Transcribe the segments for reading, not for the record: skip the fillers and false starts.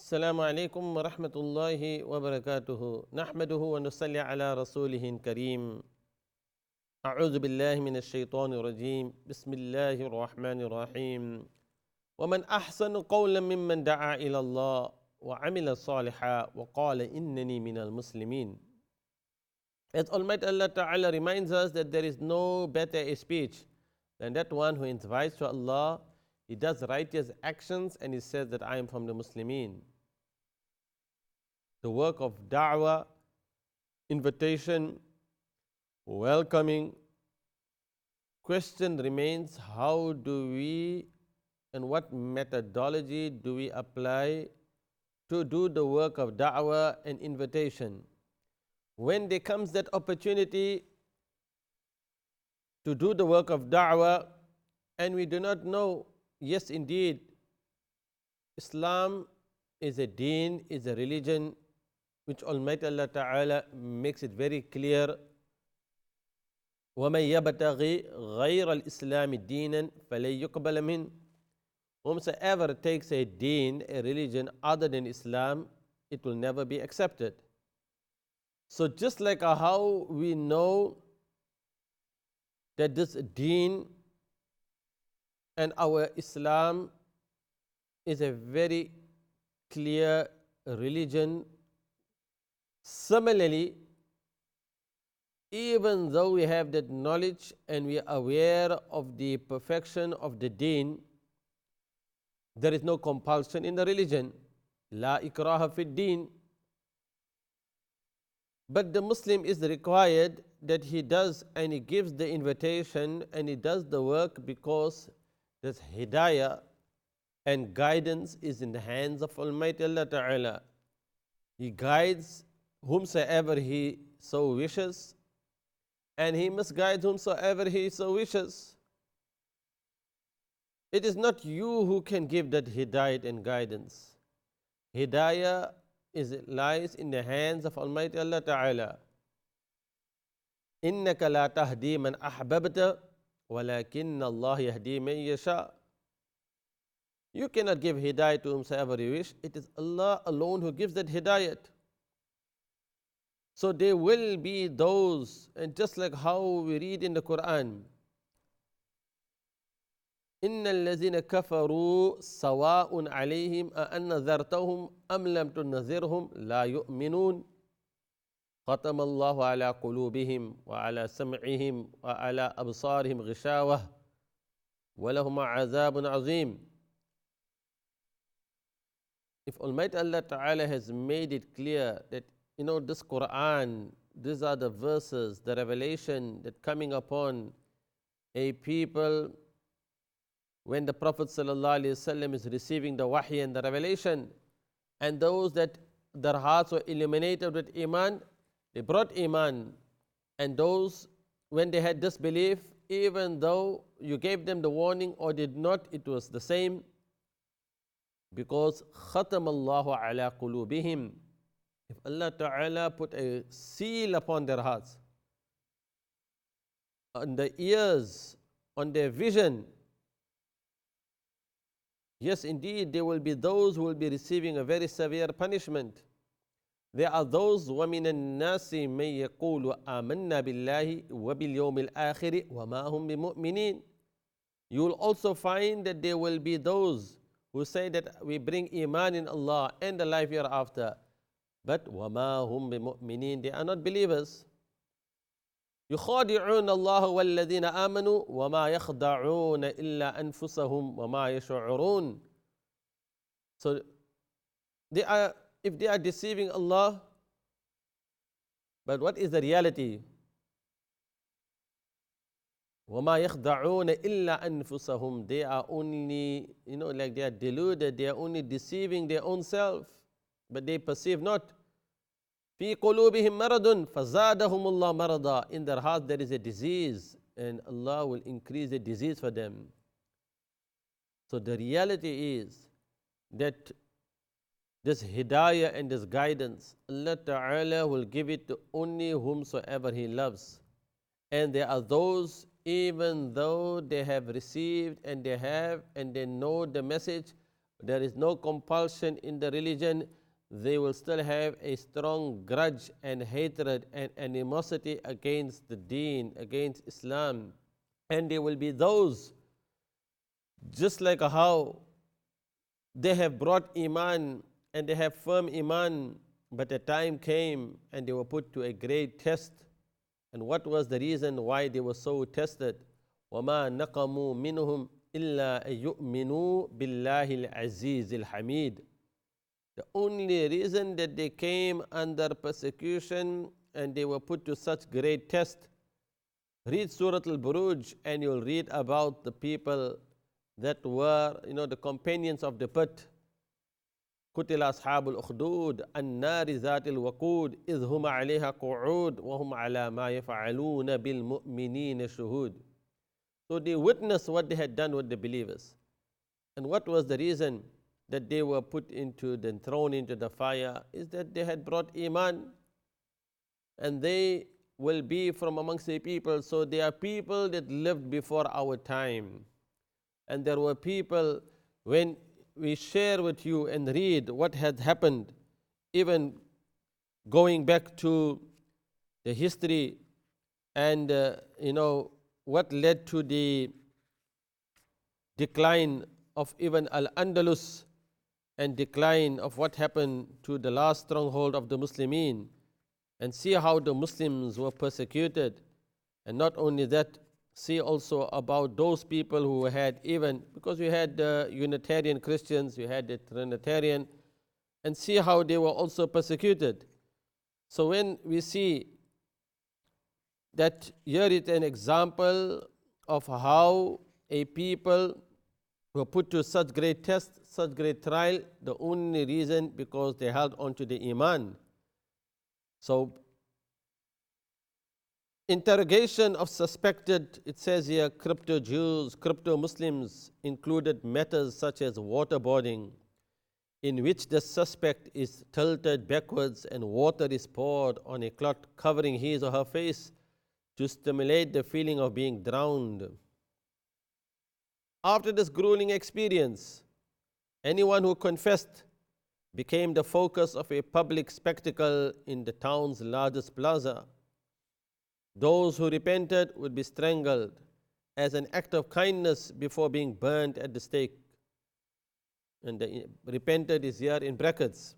السلام عليكم ورحمة الله وبركاته نحمده ونصلي على رسوله الكريم أعوذ بالله من الشيطان الرجيم بسم الله الرحمن الرحيم ومن أحسن قولا ممن دعا إلى الله وعمل صالحا وقال إنني من المسلمين. As Almighty Allah Ta'ala reminds us that there is no better a speech than that one who invites to Allah, he does righteous actions and he says that I am from the Muslimin. The work of da'wah, invitation, welcoming, question remains, how do we and what methodology do we apply to do the work of da'wah and invitation? When there comes that opportunity to do the work of da'wah and we do not know, yes indeed, Islam is a deen, is a religion which Almighty Allah Ta'ala makes it very clear, وَمَنْ يَبْتَغِي غَيْرَ الْإِسْلَامِ دِينًا فَلَنْ يُقْبَلَ مِنْهُ. Whomsoever takes a deen, a religion other than Islam, it will never be accepted. So just like how we know that this deen and our Islam is a very clear religion, similarly, even though we have that knowledge and we are aware of the perfection of the deen, there is no compulsion in the religion. La ikraha fid deen. But the Muslim is required that he does and he gives the invitation and he does the work because this hidayah and guidance is in the hands of Almighty Allah Ta'ala. He guides whomsoever He so wishes and He must guide whomsoever He so wishes. It is not you who can give that hidayah and guidance. Hidayah lies in the hands of Almighty Allah Ta'ala. إِنَّكَ لَا تَهْدِي مَنْ أَحْبَبْتَ وَلَكِنَّ اللَّهَ يَهْدِي مَنْ يَشَاءُ. You cannot give hidayah to whomsoever you wish. It is Allah alone who gives that hidayah. So there will be those, and just like how we read in the Quran, إِنَّ الَّذِينَ كَفَرُوا سَوَاءٌ عَلَيْهِمْ أَأَنَّذَرْتَهُمْ أَمْ لَمْ تُنَّذِرْهُمْ لَا يُؤْمِنُونَ ختم الله على قلوبهم وعلى سمعهم وعلى أبصارهم غشاوة ولهم عذاب عظيم. If Almighty Allah Ta'ala has made it clear that, this Quran, these are the verses, the revelation that coming upon a people when the Prophet ﷺ is receiving the wahy and the revelation, and those that their hearts were illuminated with Iman, they brought Iman, and those when they had disbelief, even though you gave them the warning or did not, it was the same, because ختم الله على قلوبهم. If Allah Ta'ala put a seal upon their hearts, on the ears, on their vision, yes indeed there will be those who will be receiving a very severe punishment. There are those وَمِنَ النَّاسِ مَن يَقُولُ آمَنَّا بِاللَّهِ وَبِالْيَوْمِ الْآخِرِ وَمَا هُمْ بِمُؤْمِنِينَ. You will also find that there will be those who say that we bring Iman in Allah and the life hereafter, but وَمَا هُمْ بِمُؤْمِنِينَ, they are not believers. يُخَادِعُونَ اللَّهَ وَالَّذِينَ آمَنُوا وَمَا يَخْدَعُونَ إِلَّا أَنفُسَهُمْ وَمَا يَشْعُرُونَ. So if they are deceiving Allah, but what is the reality? وَمَا يَخْدَعُونَ إِلَّا أَنفُسَهُمْ. They are only, like they are deluded, they are only deceiving their own self, but they perceive not. فِي قُلُوبِهِمْ مَرَضٌ فَزَادَهُمُ اللَّهُ مَرَضًا. In their heart there is a disease, and Allah will increase the disease for them. So the reality is that this hidayah and this guidance, Allah Ta'ala will give it to only whomsoever He loves. And there are those, even though they have received and they know the message, there is no compulsion in the religion, they will still have a strong grudge and hatred and animosity against the deen, against Islam. And there will be those, just like how they have brought Iman and they have firm Iman, but the time came and they were put to a great test. And what was the reason why they were so tested? وَمَا نَقَمُوا مِنْهُمْ إِلَّا أَن يُؤْمِنُوا بِاللَّهِ الْعَزِيزِ الْحَمِيدِ. The only reason that they came under persecution and they were put to such great test. Read Surah Al-Buruj and you'll read about the people that were, the companions of the pit. قتل أصحاب الأخدود النار ذات الوقود إذ هم عليها قعود وهم على ما يفعلون بالمؤمنين شهود. So they witnessed what they had done with the believers. And what was the reason that they were thrown into the fire? Is that they had brought Iman. And they will be from amongst the people. So they are people that lived before our time. And there were people, when we share with you and read what had happened, even going back to the history and what led to the decline of even Al-Andalus and decline of what happened to the last stronghold of the Muslimin, and see how the Muslims were persecuted. And not only that, see also about those people who had, even because we had the Unitarian Christians, we had the Trinitarian, and see how they were also persecuted. So when we see that here is an example of how a people were put to such great test, such great trial, the only reason because they held on to the Iman. So interrogation of suspected, it says here, crypto Jews, crypto Muslims included matters such as waterboarding, in which the suspect is tilted backwards and water is poured on a cloth covering his or her face to stimulate the feeling of being drowned. After this grueling experience, anyone who confessed became the focus of a public spectacle in the town's largest plaza. Those who repented would be strangled as an act of kindness before being burned at the stake. And the repented is here in brackets.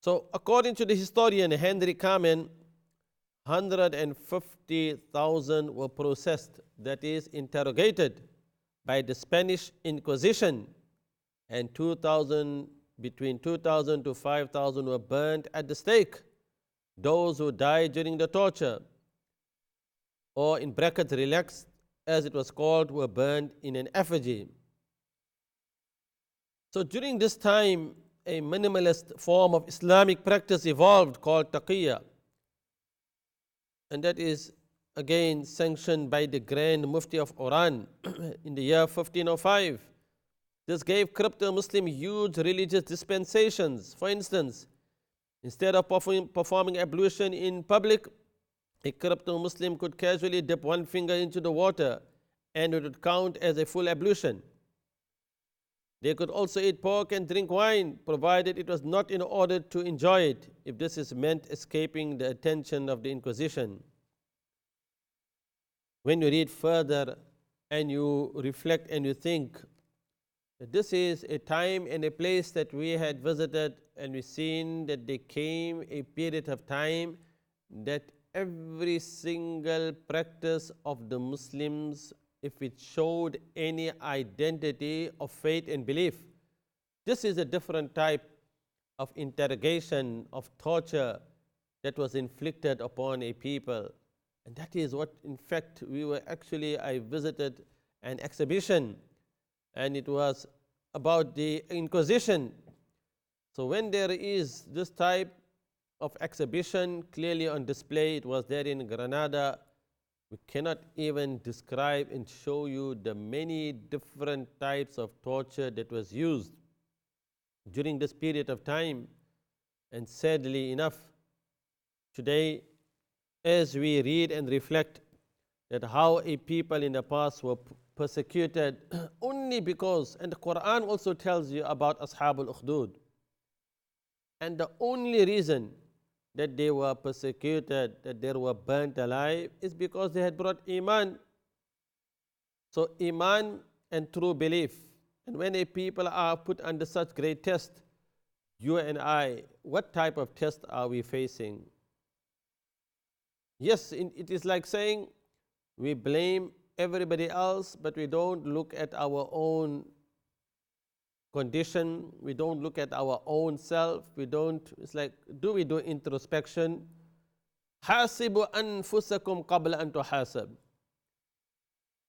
So according to the historian Henry Kamen, 150,000 were processed, that is interrogated, by the Spanish Inquisition, and between 2,000 to 5,000 were burned at the stake. Those who died during the torture, or in brackets relaxed as it was called, were burned in an effigy. So during this time, a minimalist form of Islamic practice evolved called taqiyya, and that is again sanctioned by the Grand Mufti of Oran in the year 1505. This gave crypto Muslim huge religious dispensations. For instance, instead of performing ablution in public, a crypto Muslim could casually dip one finger into the water and it would count as a full ablution. They could also eat pork and drink wine, provided it was not in order to enjoy it, if this is meant escaping the attention of the Inquisition. When you read further and you reflect and you think that this is a time and a place that we had visited, and we've seen that there came a period of time that every single practice of the Muslims, if it showed any identity of faith and belief, this is a different type of interrogation, of torture that was inflicted upon a people. And that is what, in fact, I visited an exhibition, and it was about the Inquisition. So when there is this type of exhibition clearly on display, it was there in Granada, we cannot even describe and show you the many different types of torture that was used during this period of time. And sadly enough, today, as we read and reflect that how a people in the past were persecuted, only only because, and the Quran also tells you about Ashabul Ukhdud, and the only reason that they were persecuted, that they were burnt alive, is because they had brought Iman. So, Iman and true belief. And when a people are put under such great test, you and I, what type of test are we facing? Yes, it is like saying we blame everybody else, but we don't look at our own condition, we don't look at our own self, we don't, it's like, do we do introspection? Hasibu anfusakum qabla an tuhasab.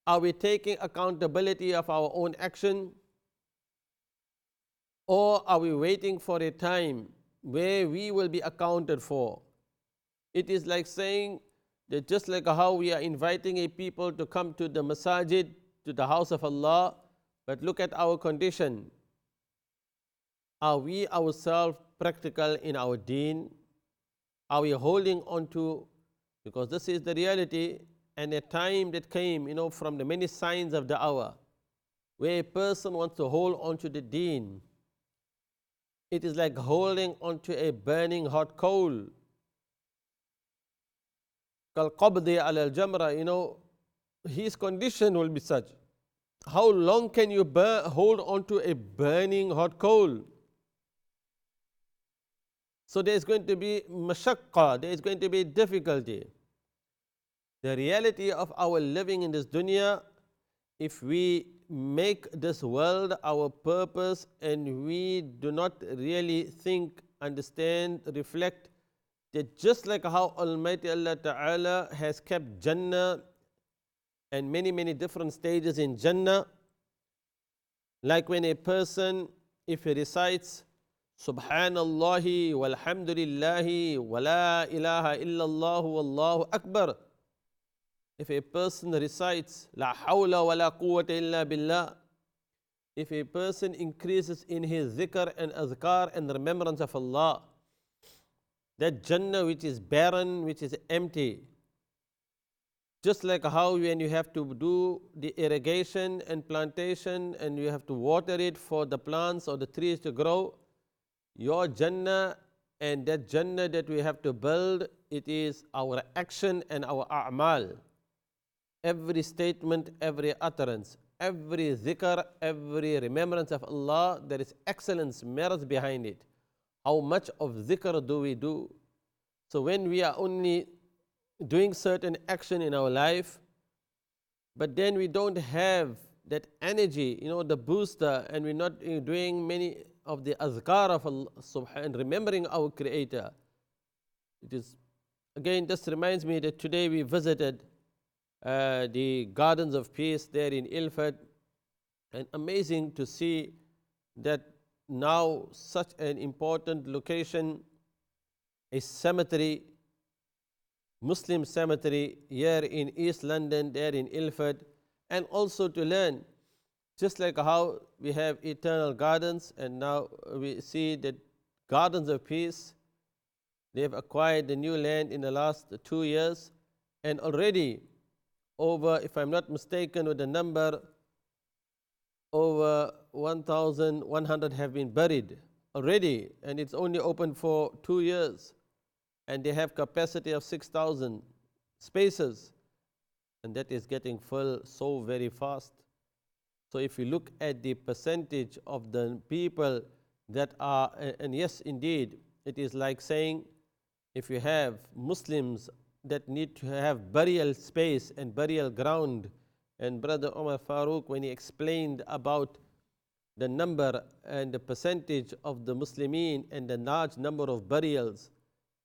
Are we taking accountability of our own action? Or are we waiting for a time where we will be accounted for? It is like saying that just like how we are inviting a people to come to the masajid, to the house of Allah, but look at our condition. Are we ourselves practical in our deen? Are we holding on to, because this is the reality, and a time that came, from the many signs of the hour, where a person wants to hold on to the deen. It is like holding on to a burning hot coal. Kal-qabdi al-jamra, his condition will be such. How long can you hold on to a burning hot coal? So there is going to be mashaqqa, there is going to be difficulty. The reality of our living in this dunya, if we make this world our purpose and we do not really think, understand, reflect that just like how Almighty Allah Ta'ala has kept Jannah and many different stages in Jannah, like when a person, if he recites Subhanallahi walhamdulillahi wa la ilaha illallah wallahu akbar, if a person recites La hawla wa la quwwata illa billah, if a person increases in his zikr and azkar and remembrance of Allah, that Jannah which is barren, which is empty, just like how when you have to do the irrigation and plantation and you have to water it for the plants or the trees to grow, your Jannah and that Jannah that we have to build, it is our action and our a'mal. Every statement, every utterance, every zikr, every remembrance of Allah, there is excellence, merits behind it. How much of zikr do we do? So when we are only doing certain action in our life, but then we don't have that energy, the booster, and we're not doing many of the azkar of Allah and remembering our Creator. It is, again, this reminds me that today we visited the Gardens of Peace there in Ilford, and amazing to see that now such an important location, a cemetery, Muslim cemetery here in East London, there in Ilford, and also to learn, just like how we have Eternal Gardens, and now we see that Gardens of Peace, they have acquired the new land in the last 2 years, and already over, if I'm not mistaken with the number, over 1,100 have been buried already, and it's only open for 2 years, and they have capacity of 6,000 spaces, and that is getting full so very fast. So if you look at the percentage of the people that are, and yes, indeed, it is like saying if you have Muslims that need to have burial space and burial ground, and Brother Omar Farooq, when he explained about the number and the percentage of the Muslimin and the large number of burials,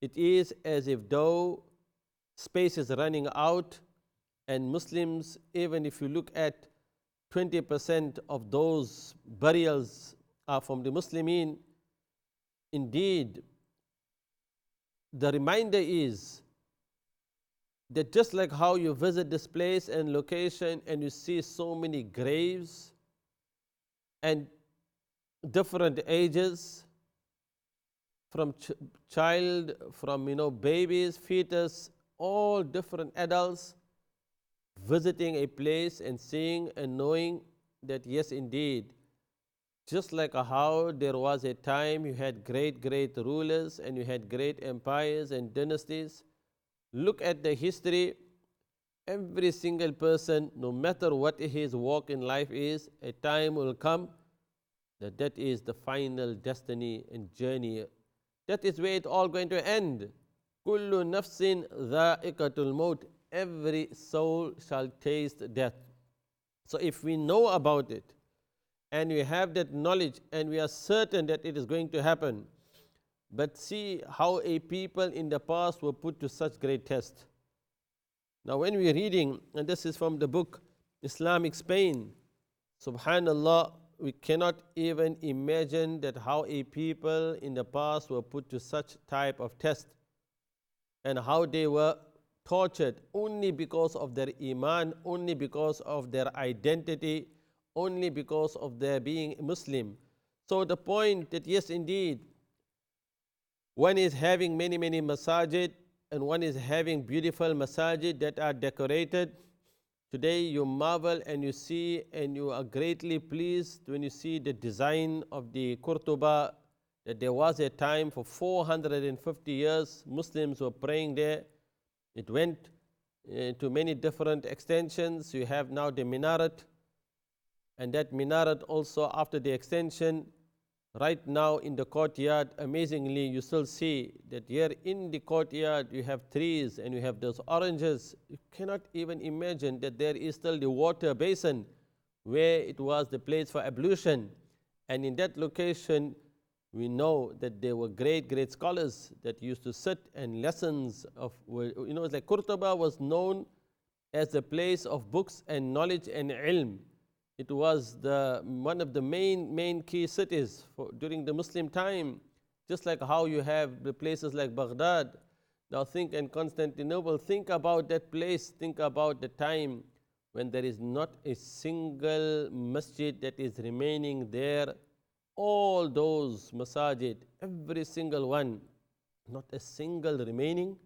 it is as if though space is running out, and Muslims, even if you look at 20% of those burials are from the Muslimin, indeed, the reminder is that just like how you visit this place and location and you see so many graves and different ages, from child, from babies, fetus, all different adults, visiting a place and seeing and knowing that yes, indeed, just like how there was a time you had great rulers and you had great empires and dynasties, look at the history. Every single person, no matter what his walk in life is, a time will come that is the final destiny and journey. That is where it's all going to end. Kullu nafsin dha'iqatul maut. Every soul shall taste death. So if we know about it and we have that knowledge and we are certain that it is going to happen, but see how a people in the past were put to such great test. Now when we are reading, and this is from the book Islamic Spain, subhanallah, we cannot even imagine that how a people in the past were put to such type of test and how they were tortured only because of their iman, only because of their identity, only because of their being Muslim. So the point that yes, indeed, one is having many masajid and one is having beautiful masajid that are decorated. Today you marvel and you see and you are greatly pleased when you see the design of the Qurtuba, that there was a time for 450 years Muslims were praying there. It went to many different extensions. You have now the minaret, and that minaret also after the extension, right now in the courtyard, amazingly you still see that here in the courtyard you have trees and you have those oranges. You cannot even imagine that there is still the water basin where it was the place for ablution. And in that location we know that there were great scholars that used to sit and lessons of, it's like Qurtuba was known as the place of books and knowledge and ilm. It was one of the main key cities during the Muslim time, just like how you have the places like Baghdad. Now think in Constantinople, think about that place, think about the time when there is not a single masjid that is remaining there. All those masajid, every single one, not a single remaining.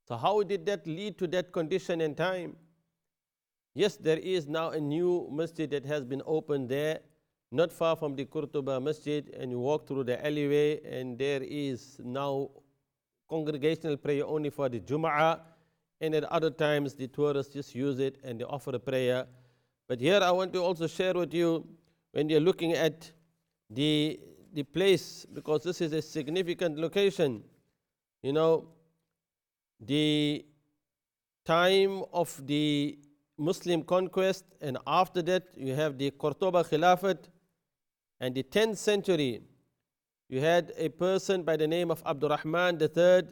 So how did that lead to that condition and time? Yes, there is now a new masjid that has been opened there, not far from the Qurtuba Masjid, and you walk through the alleyway and there is now congregational prayer only for the Jum'ah, and at other times the tourists just use it and they offer a prayer. But here I want to also share with you, when you're looking at the place, because this is a significant location, the time of the Muslim conquest, and after that you have the Qurtuba Khilafat, and the 10th century you had a person by the name of Abdurrahman III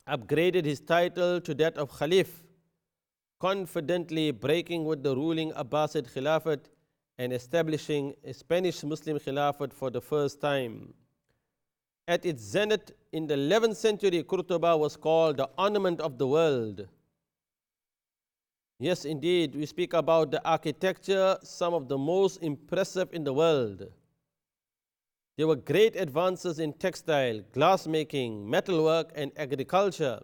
upgraded his title to that of Khalif, confidently breaking with the ruling Abbasid Khilafat and establishing a Spanish Muslim Khilafat for the first time. At its zenith in the 11th century, Qurtuba was called the ornament of the world. Yes, indeed, we speak about the architecture, some of the most impressive in the world. There were great advances in textile, glassmaking, metalwork, and agriculture.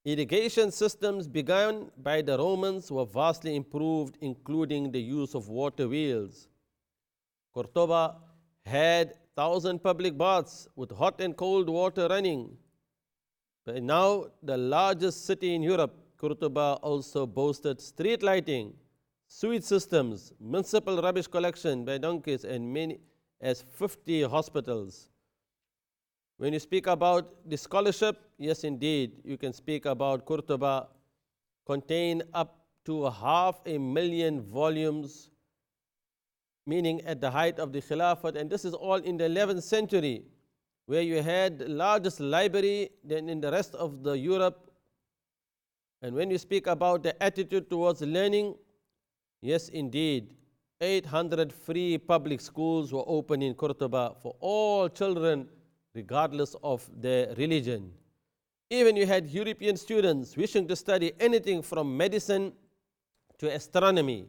Irrigation systems begun by the Romans were vastly improved, including the use of water wheels. Qurtuba had 1,000 public baths with hot and cold water running. But now the largest city in Europe, Qurtuba also boasted street lighting, sewage systems, municipal rubbish collection by donkeys, and many as 50 hospitals. When you speak about the scholarship, yes indeed, you can speak about Qurtuba contain up to 500,000 volumes, meaning at the height of the Khilafat, and this is all in the 11th century, where you had the largest library than in the rest of the Europe. And when you speak about the attitude towards learning, yes indeed, 800 free public schools were opened in Qurtuba for all children, regardless of their religion. Even you had European students wishing to study anything from medicine to astronomy,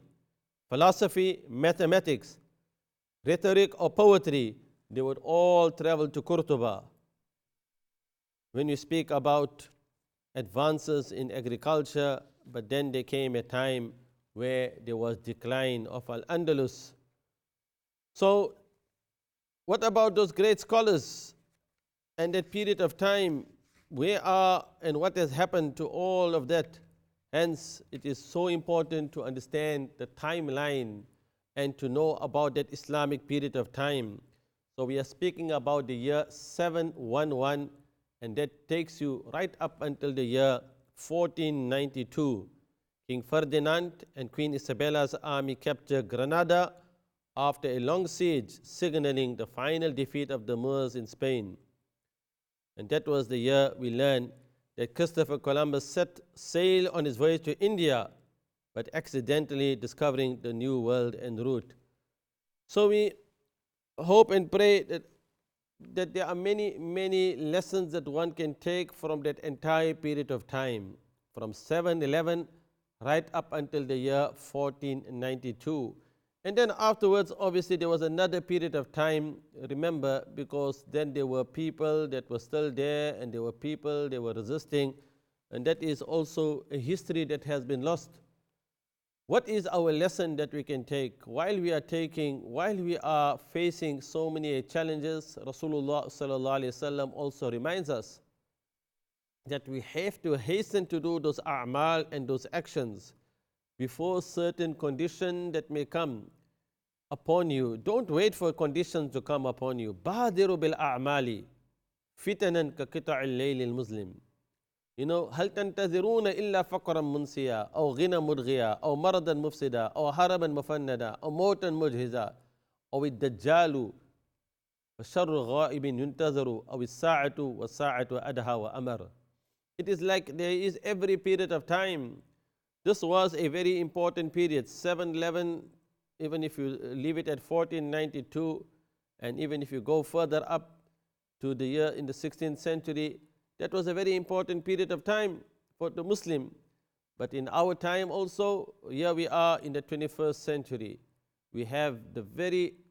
philosophy, mathematics, rhetoric or poetry, they would all travel to Qurtuba. When you speak about advances in agriculture, but then there came a time where there was decline of Al-Andalus. So what about those great scholars and that period of time? Where are and what has happened to all of that? Hence, it is so important to understand the timeline and to know about that Islamic period of time. So we are speaking about the year 711, and that takes you right up until the year 1492. King Ferdinand and Queen Isabella's army captured Granada after a long siege, signaling the final defeat of the Moors in Spain. And that was the year we learned that Christopher Columbus set sail on his voyage to India, but accidentally discovering the New World en route. So we hope and pray that there are many, many lessons that one can take from that entire period of time, from 711 right up until the year 1492. And then afterwards, obviously, there was another period of time, remember, because then there were people that were still there and there were people they were resisting. And that is also a history that has been lost. What is our lesson that we can take while we are facing so many challenges? Rasulullah sallallahu alaihi wasallam also reminds us that we have to hasten to do those a'mal and those actions before certain condition that may come upon you. Don't wait for conditions to come upon you. بادروا بالأعمال فتنا كقطع الليل المظلم. هل تنتظرون إلا فقرا منسيا أو غنى مدغيا أو مرضا مفسدا أو هربا مفندا أو موتا مجهزا أو الدجال وشر غائب ينتظر أو الساعة والساعة أدهى وأمر. It is like there is every period of time. This was a very important period, 711, even if you leave it at 1492, and even if you go further up to the year in the 16th century, that was a very important period of time for the Muslim. But in our time also, here we are in the 21st century. We have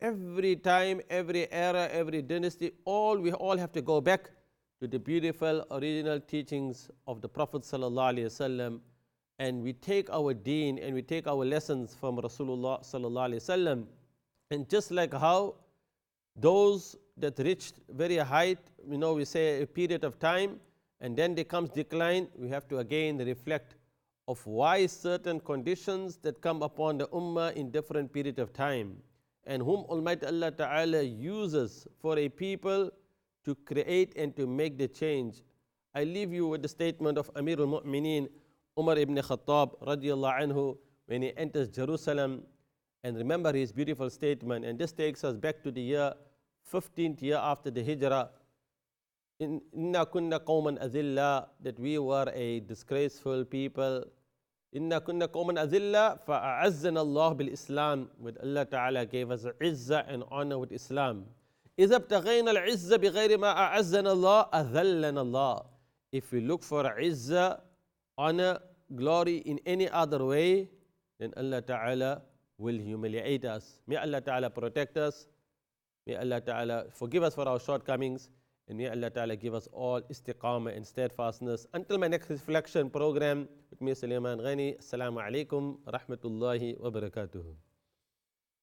every time, every era, every dynasty, we all have to go back to the beautiful original teachings of the Prophet sallallahu alaihi wasallam, and we take our deen and we take our lessons from Rasulullah sallallahu alaihi wasallam. And just like how those that reached very height, we say a period of time, and then there comes decline, we have to again reflect of why certain conditions that come upon the ummah in different period of time, and whom Almighty Allah Ta'ala uses for a people to create and to make the change. I leave you with the statement of Amir al-Mu'mineen Umar ibn Khattab radiallahu anhu when he enters Jerusalem, and remember his beautiful statement, and this takes us back to the year 15th year after the Hijrah. Inna kunna qawman azilla, that we were a disgraceful people. Inna kunna qawman azilla fa'azzana Allah bil Islam, with Allah Ta'ala gave us izzah and honor with Islam. إذا ابتغينا العزة بغير ما أعزنا الله أذلنا الله. If we look for izzah, honor, glory in any other way, then Allah Ta'ala will humiliate us. May Allah Ta'ala protect us. May Allah Ta'ala forgive us for our shortcomings. And may Allah Ta'ala give us all istiqamah and steadfastness. Until my next reflection program with me, Sulaiman Ghani. Assalamu alaikum rahmatullahi wa barakatuhu.